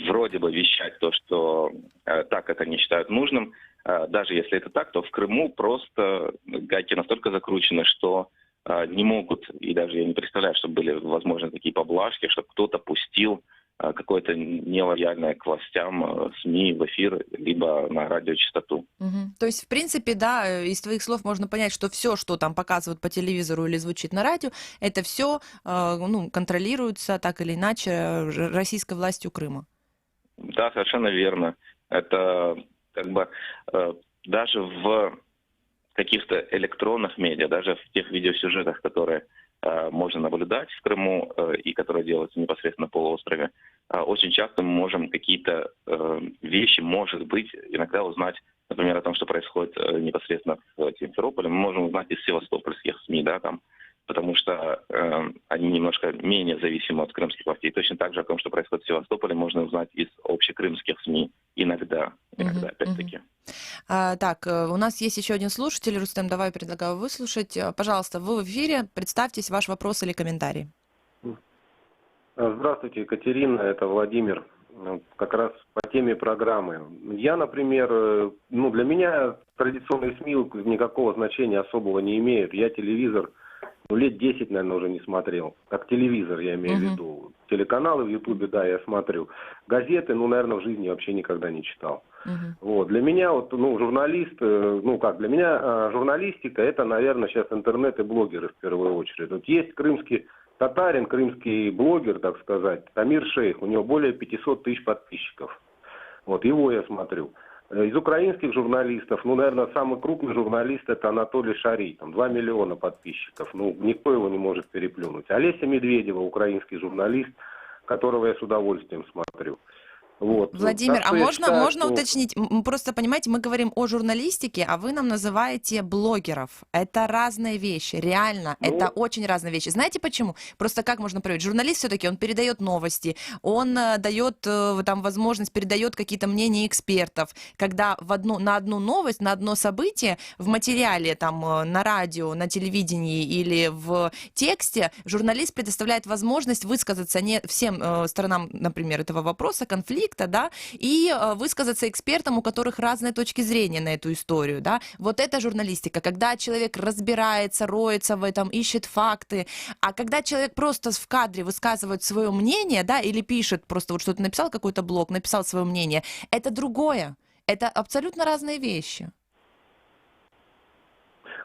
вроде бы вещать то, что так, как они считают нужным. Даже если это так, то в Крыму просто гайки настолько закручены, что не могут, и даже я не представляю, что были возможны такие поблажки, чтобы кто-то пустил какое-то нелояльное к властям СМИ в эфир, либо на радиочастоту. То есть, в принципе, да, из твоих слов можно понять, что все, что там показывают по телевизору или звучит на радио, это все контролируется так или иначе российской властью Крыма. Да, совершенно верно. Это как бы даже в каких-то электронных медиа, даже в тех видеосюжетах, которые можно наблюдать в Крыму и которые делаются непосредственно на полуострове, очень часто мы можем какие-то вещи, может быть, иногда узнать, например, о том, что происходит непосредственно в Симферополе, мы можем узнать из севастопольских СМИ, да, там, потому что они немножко менее зависимы от крымских властей. Точно так же о том, что происходит в Севастополе, можно узнать из общекрымских СМИ иногда опять-таки. Так, у нас есть еще один слушатель. Рустем, давай предлагаю выслушать. Пожалуйста, вы в эфире. Представьтесь, ваш вопрос или комментарий. Здравствуйте, Екатерина, это Владимир. Как раз по теме программы. Я, например, для меня традиционные СМИ никакого значения особого не имеют. Я телевизор лет 10, наверное, уже не смотрел. Как телевизор, я имею в виду. Телеканалы в Ютубе, да, я смотрю. Газеты, наверное, в жизни вообще никогда не читал. Вот. Для меня, журналист, для меня журналистика, это, наверное, сейчас интернет и блогеры в первую очередь. Вот есть крымский татарин, крымский блогер, так сказать, Тамир Шейх, у него более 500 тысяч подписчиков. Вот, его я смотрю. Из украинских журналистов, наверное, самый крупный журналист это Анатолий Шарий, там 2 миллиона подписчиков, никто его не может переплюнуть. Олеся Медведева, украинский журналист, которого я с удовольствием смотрю. Вот. Владимир, Так а что я можно, считаю, можно что- уточнить? Просто, понимаете, мы говорим о журналистике, а вы нам называете блогеров. Это разные вещи, реально, Ну, это очень разные вещи. Знаете почему? Просто как можно проверить? Журналист все-таки, он передает новости, он дает там возможность, передает какие-то мнения экспертов, когда на одну новость, на одно событие в материале, там, на радио, на телевидении или в тексте журналист предоставляет возможность высказаться не всем сторонам, например, этого вопроса, конфликта, да, и высказаться экспертам, у которых разные точки зрения на эту историю, да. Вот это журналистика, когда человек разбирается, роется в этом, ищет факты, а когда человек просто в кадре высказывает свое мнение, да, или пишет, просто вот что-то написал, какой-то блог, написал свое мнение, это другое, это абсолютно разные вещи.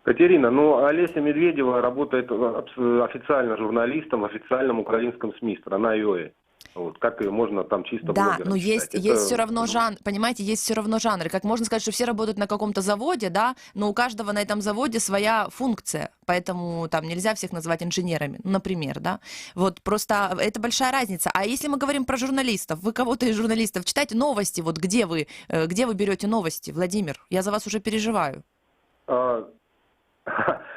Катерина, ну Олеся Медведева работает официально журналистом в официальном украинском СМИ «Страна ЮЭ». Вот, как ее можно там чисто Да, блогером но считать? есть все равно жанр, понимаете, есть все равно жанры. Как можно сказать, что все работают на каком-то заводе, да, но у каждого на этом заводе своя функция, поэтому там нельзя всех назвать инженерами, ну, например, да. Вот просто это большая разница. А если мы говорим про журналистов, вы кого-то из журналистов читаете новости, вот где вы берете новости, Владимир? Я за вас уже переживаю.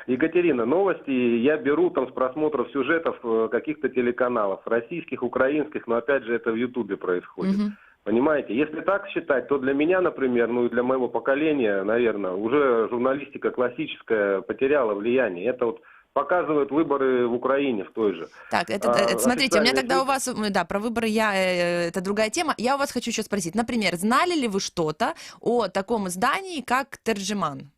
Екатерина, новости я беру там с просмотров сюжетов каких-то телеканалов, российских, украинских, но опять же это в Ютубе происходит. Мгм. Понимаете, если так считать, то для меня, например, ну и для моего поколения, наверное, уже журналистика классическая потеряла влияние. Это вот показывают выборы в Украине в той же. Так, смотрите, у меня официальный тогда СМИ. у вас, да, про выборы это другая тема. Я у вас хочу еще спросить, например, знали ли вы что-то о таком издании, как «Терджиман»?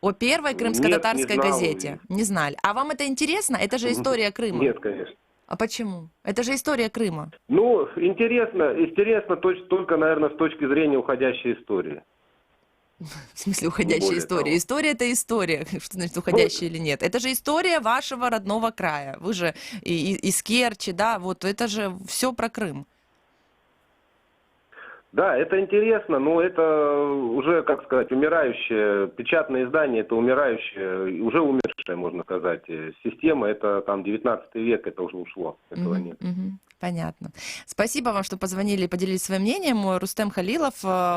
О первой Нет, крымско-татарской не знал. газете? Не знали. А вам это интересно? Это же история Крыма. Нет, конечно. А почему? Это же история Крыма. Ну, интересно только, наверное, с точки зрения уходящей истории. В смысле уходящая более история? того. История — это история. Что значит уходящая или нет? Это же история вашего родного края. Вы же из Керчи, да, вот это же все про Крым. Да, это интересно, но это уже, как сказать, умирающее, печатное издание, это умирающее, уже умершая, можно сказать, система, это там 19 век, это уже ушло, этого Мгм, нет. мгм. Понятно. Спасибо вам, что позвонили и поделились своим мнением. Рустем Халилов,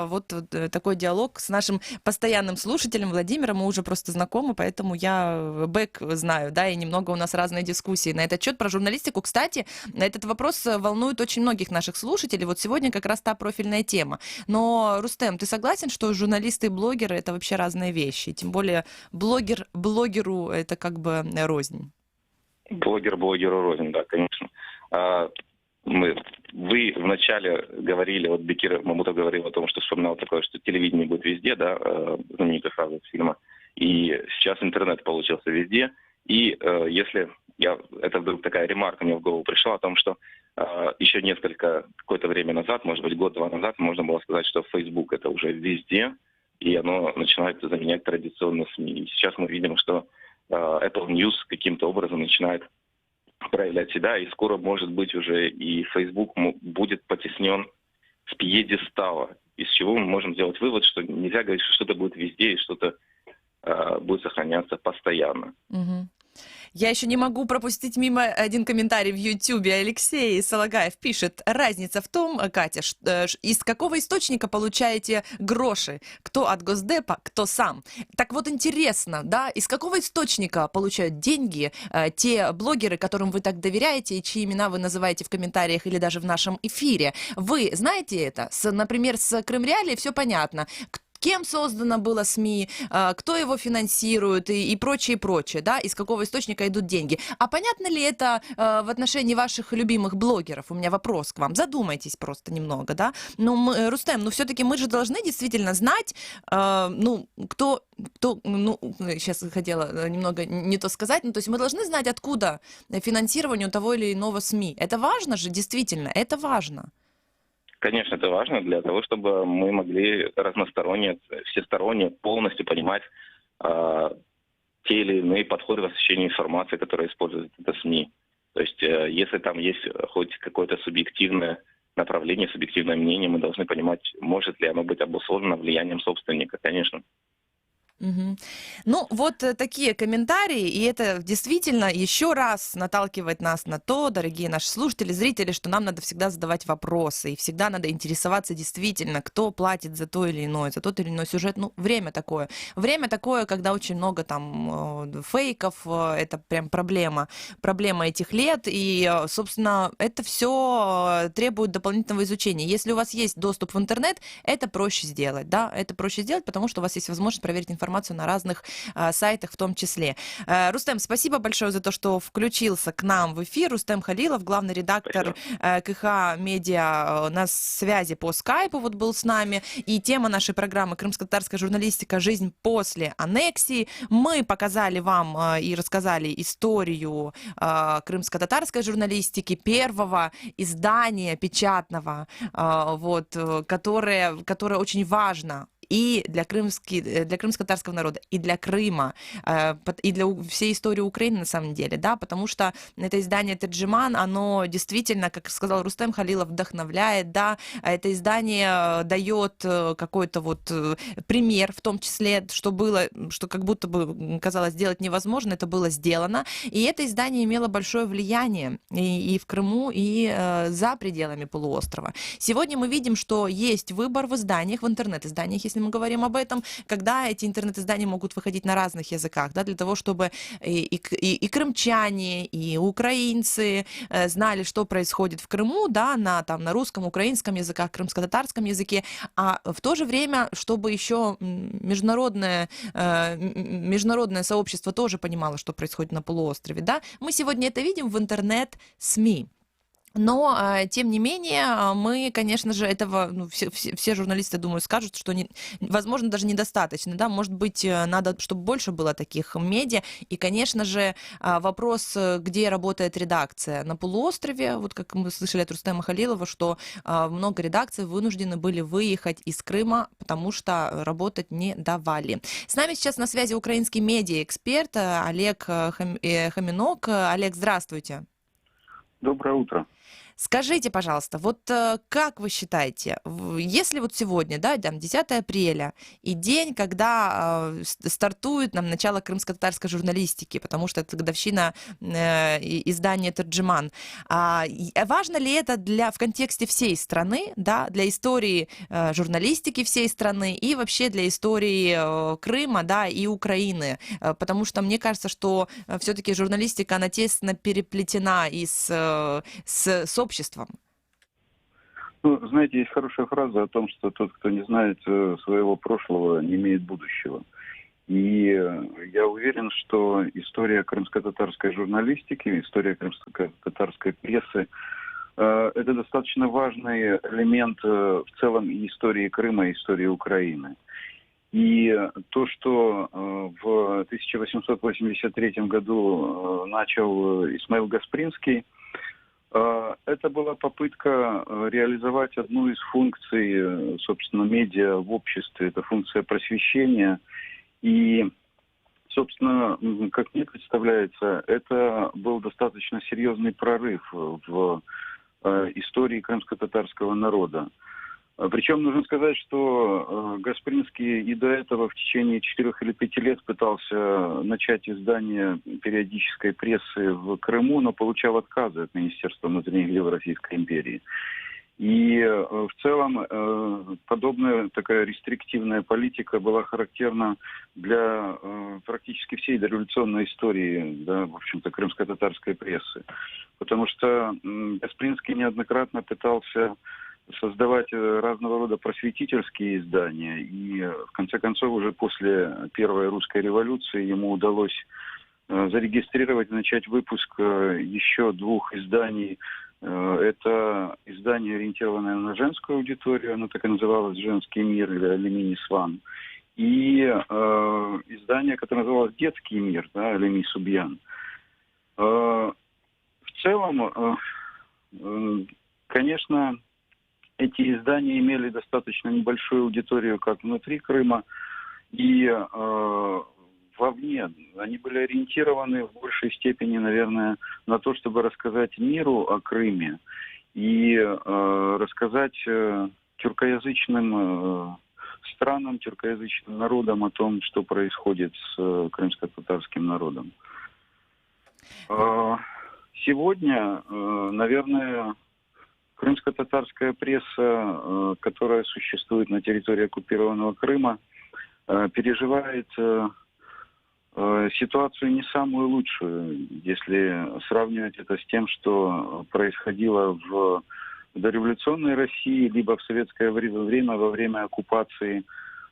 вот такой диалог с нашим постоянным слушателем Владимиром. Мы уже просто знакомы, поэтому я бэк знаю, да, и немного у нас разные дискуссии на этот счет. Про журналистику, кстати, этот вопрос волнует очень многих наших слушателей. Вот сегодня как раз та профильная тема. Но, Рустем, ты согласен, что журналисты и блогеры — это вообще разные вещи? Тем более блогер блогеру — это как бы рознь. Блогер блогеру рознь, да, конечно. Вы вначале говорили, вот Бекир Мамутов говорил о том, что вспоминал такое, что телевидение будет везде, да, знаменитая фраза из фильма, и сейчас интернет получился везде, и если это вдруг такая ремарка мне в голову пришла о том, что еще какое-то время назад, может быть, год-два назад, можно было сказать, что Facebook это уже везде, и оно начинает заменять традиционные СМИ. И сейчас мы видим, что Apple News каким-то образом начинает проявлять себя, и скоро, может быть, уже и Facebook будет потеснен с пьедестала, из чего мы можем сделать вывод, что нельзя говорить, что что-то будет везде и что-то будет сохраняться постоянно. Мгм. Я еще не могу пропустить мимо один комментарий в Ютьюбе. Алексей Салагаев пишет: разница в том, Катя, из какого источника получаете гроши? Кто от Госдепа, кто сам? Так вот интересно, да, из какого источника получают деньги те блогеры, которым вы так доверяете и чьи имена вы называете в комментариях или даже в нашем эфире? Вы знаете это? Например, с Крым Реалии все понятно. Кем создано было СМИ, кто его финансирует и прочее, прочее, да, из какого источника идут деньги. А понятно ли это в отношении ваших любимых блогеров? У меня вопрос к вам. Задумайтесь просто немного, да. Ну, Рустем, ну все-таки мы же должны действительно знать, кто, сейчас хотела немного не то сказать, то есть мы должны знать, откуда финансирование у того или иного СМИ. Это важно же, действительно, это важно. Конечно, это важно для того, чтобы мы могли разносторонне, всесторонне полностью понимать те или иные подходы в освещении информации, которые используют это СМИ. То есть, если там есть хоть какое-то субъективное направление, субъективное мнение, мы должны понимать, может ли оно быть обусловлено влиянием собственника, конечно. Мгм. Ну, вот такие комментарии, и это действительно еще раз наталкивает нас на то, дорогие наши слушатели, зрители, что нам надо всегда задавать вопросы, и всегда надо интересоваться действительно, кто платит за то или иное, за тот или иной сюжет. Ну, время такое. Время такое, когда очень много там фейков, это прям проблема этих лет, и, собственно, это все требует дополнительного изучения. Если у вас есть доступ в интернет, это проще сделать, да, это проще сделать, потому что у вас есть возможность проверить информацию на разных сайтах в том числе. Рустем, спасибо большое за то, что включился к нам в эфир. Рустем Халилов, главный редактор КХ Медиа, на связи по скайпу вот был с нами. И тема нашей программы «Крымско-татарская журналистика. Жизнь после аннексии». Мы показали вам и рассказали историю крымско-татарской журналистики, первого издания печатного, вот, которое очень важно и для крымско-татарского народа, и для Крыма, и для всей истории Украины на самом деле, да, потому что это издание «Терджиман», оно действительно, как сказал Рустем Халилов, вдохновляет, да, это издание дает какой-то вот пример, в том числе, что как будто бы казалось сделать невозможно, это было сделано, и это издание имело большое влияние и в Крыму, и за пределами полуострова. Сегодня мы видим, что есть выбор в изданиях, в интернет-изданиях, если мы говорим об этом, когда эти интернет-издания могут выходить на разных языках, да, для того, чтобы и крымчане, и украинцы знали, что происходит в Крыму, да, на русском, украинском языках, крымско-татарском языке, а в то же время, чтобы еще международное сообщество тоже понимало, что происходит на полуострове, да. Мы сегодня это видим в интернет-СМИ. Но, тем не менее, мы, конечно же, этого, все журналисты, думаю, скажут, что, возможно, даже недостаточно, да, может быть, надо, чтобы больше было таких медиа, и, конечно же, вопрос, где работает редакция. На полуострове, вот как мы слышали от Рустема Халилова, что много редакций вынуждены были выехать из Крыма, потому что работать не давали. С нами сейчас на связи украинский медиа-эксперт Олег Хоминок. Олег, здравствуйте. Доброе утро. Скажите, пожалуйста, вот как вы считаете, если вот сегодня, да, там 10 апреля, и день, когда стартует нам начало крымско-татарской журналистики, потому что это годовщина издания «Терджиман», важно ли это в контексте всей страны, да, для истории журналистики всей страны и вообще для истории Крыма, да, и Украины? Потому что мне кажется, что все-таки журналистика, она тесно переплетена и с обществом. Ну, знаете, есть хорошая фраза о том, что тот, кто не знает своего прошлого, не имеет будущего. И я уверен, что история крымско-татарской журналистики, история крымско-татарской прессы это достаточно важный элемент в целом и истории Крыма, и истории Украины. И то, что в 1883 году начал Исмаил Гаспринский, это была попытка реализовать одну из функций, собственно, медиа в обществе. Это функция просвещения. И, собственно, как мне представляется, это был достаточно серьезный прорыв в истории крымско-татарского народа. Причем нужно сказать, что Гаспринский и до этого в течение 4 или 5 лет пытался начать издание периодической прессы в Крыму, но получал отказы от Министерства внутренних дел Российской империи. И в целом подобная такая рестриктивная политика была характерна для практически всей дореволюционной истории, да, в общем-то, крымско-татарской прессы. Потому что Гаспринский неоднократно пытался создавать разного рода просветительские издания. И, в конце концов, уже после Первой русской революции ему удалось зарегистрировать и начать выпуск еще 2 изданий. Это издание, ориентированное на женскую аудиторию, оно так и называлось «Женский мир» или «Алюминий Сван». И издание, которое называлось «Детский мир», да, «Алюминий Субьян». В целом, конечно, эти издания имели достаточно небольшую аудиторию как внутри Крыма и вовне. Они были ориентированы в большей степени, наверное, на то, чтобы рассказать миру о Крыме и рассказать тюркоязычным странам, тюркоязычным народам о том, что происходит с крымско-татарским народом. Сегодня, наверное, крымско-татарская пресса, которая существует на территории оккупированного Крыма, переживает ситуацию не самую лучшую, если сравнивать это с тем, что происходило в дореволюционной России, либо в советское время, во время оккупации,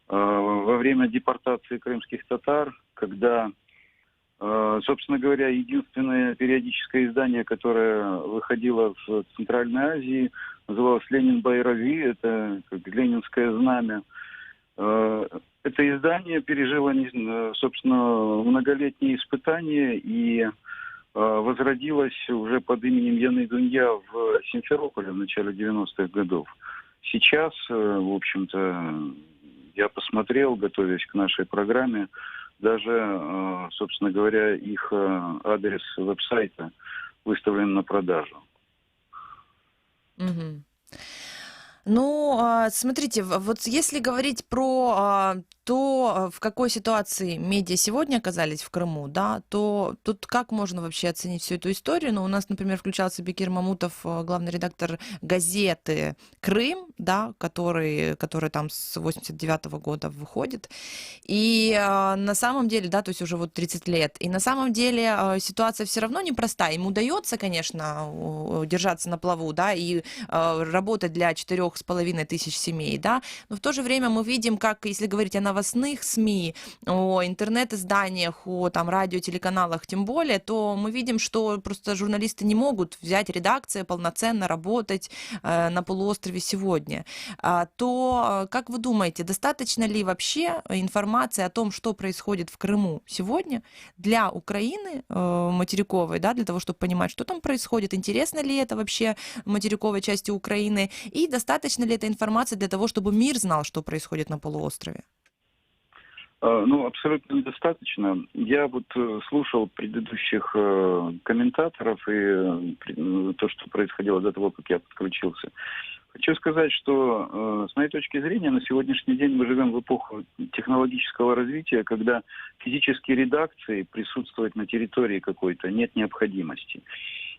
во время депортации крымских татар, когда, собственно говоря, единственное периодическое издание, которое выходило в Центральной Азии, называлось «Ленин Байраги», это как ленинское знамя. Это издание пережило, собственно, многолетние испытания и возродилось уже под именем Яны Дунья в Симферополе в начале 90-х годов. Сейчас, в общем-то, я посмотрел, готовясь к нашей программе, даже, собственно говоря, их адрес веб-сайта выставлен на продажу. Мгм. Ну, смотрите, вот если говорить про то, в какой ситуации медиа сегодня оказались в Крыму, да, то тут как можно вообще оценить всю эту историю? Ну, у нас, например, включался Бекир Мамутов, главный редактор газеты «Крым», да, который там с 89-го года выходит. И на самом деле, да, то есть уже вот 30 лет. И на самом деле ситуация все равно непростая. Ему удается, конечно, держаться на плаву, да, и работать для 4,5 тысяч семей, да, но в то же время мы видим, как, если говорить о новостных СМИ, о интернет-изданиях, о там радио, телеканалах тем более, то мы видим, что просто журналисты не могут взять редакции полноценно работать на полуострове сегодня. То, как вы думаете, достаточно ли вообще информации о том, что происходит в Крыму сегодня для Украины материковой, да, для того, чтобы понимать, что там происходит, интересно ли это вообще материковой части Украины, и достаточно ли эта информация для того, чтобы мир знал, что происходит на полуострове? Ну, абсолютно недостаточно. Я вот слушал предыдущих комментаторов и то, что происходило до того, как я подключился. Хочу сказать, что с моей точки зрения на сегодняшний день мы живем в эпоху технологического развития, когда физические редакции присутствовать на территории какой-то нет необходимости.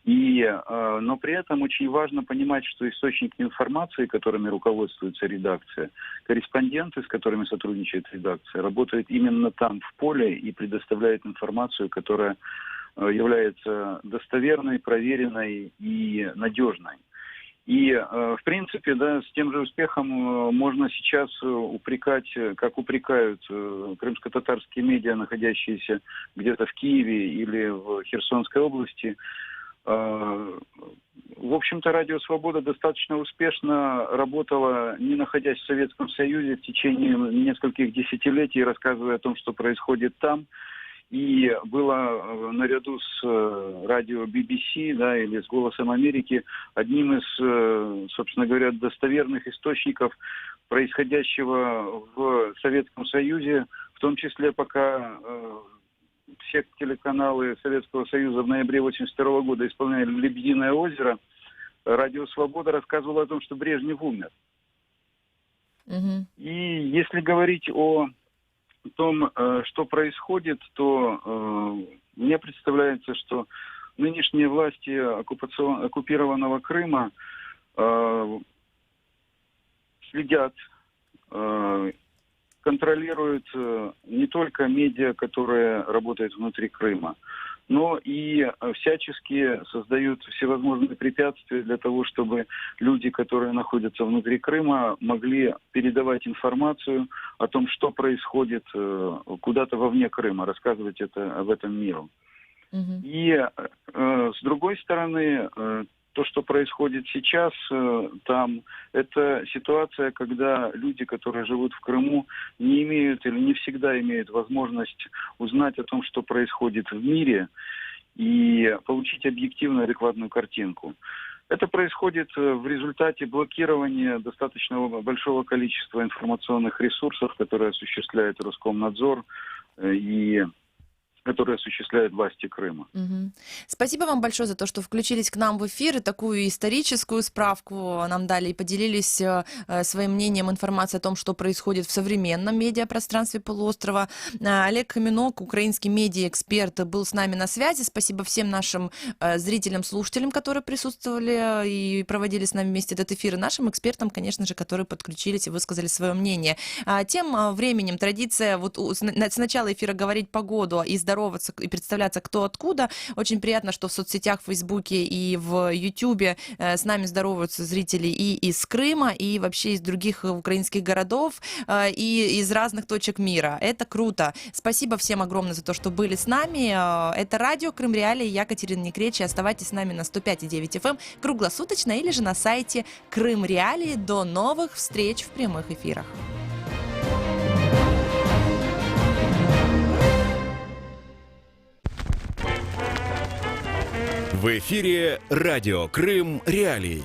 Но при этом очень важно понимать, что источники информации, которыми руководствуется редакция, корреспонденты, с которыми сотрудничает редакция, работают именно там, в поле, и предоставляют информацию, которая является достоверной, проверенной и надежной. И, в принципе, да, с тем же успехом можно сейчас упрекать, как упрекают крымско-татарские медиа, находящиеся где-то в Киеве или в Херсонской области. В общем-то, Радио Свобода достаточно успешно работала, не находясь в Советском Союзе, в течение нескольких десятилетий, рассказывая о том, что происходит там. И было наряду с радио BBC, да, или с «Голосом Америки» одним из, собственно говоря, достоверных источников происходящего в Советском Союзе, в том числе пока все телеканалы Советского Союза в ноябре 1982 года исполняли «Лебединое озеро», Радио Свобода рассказывало о том, что Брежнев умер. Угу. И если говорить о том, что происходит, то мне представляется, что нынешние власти оккупированного Крыма следят, контролируют не только медиа, которые работают внутри Крыма, но и всячески создают всевозможные препятствия для того, чтобы люди, которые находятся внутри Крыма, могли передавать информацию о том, что происходит куда-то вовне Крыма, рассказывать об этом миру. Угу. И с другой стороны, то, что происходит сейчас там, это ситуация, когда люди, которые живут в Крыму, не имеют или не всегда имеют возможность узнать о том, что происходит в мире, и получить объективную, адекватную картинку. Это происходит в результате блокирования достаточно большого количества информационных ресурсов, которые осуществляет Роскомнадзор и которые осуществляют власти Крыма. Мгм. Спасибо вам большое за то, что включились к нам в эфир и такую историческую справку нам дали и поделились своим мнением, информацией о том, что происходит в современном медиапространстве полуострова. Олег Каменок, украинский медиаэксперт, был с нами на связи. Спасибо всем нашим зрителям, слушателям, которые присутствовали и проводили с нами вместе этот эфир, и нашим экспертам, конечно же, которые подключились и высказали свое мнение. Тем временем традиция вот с начала эфира говорить погоду и здороваться, и представляться кто откуда. Очень приятно, что в соцсетях, в Фейсбуке и в Ютубе с нами здороваются зрители и из Крыма, и вообще из других украинских городов, и из разных точек мира. Это круто. Спасибо всем огромное за то, что были с нами. Это радио Крым Реалии, я Катерина Некречи. Оставайтесь с нами на 105,9 FM круглосуточно или же на сайте Крым Реалии. До новых встреч в прямых эфирах. В эфире радио Крым Реалии.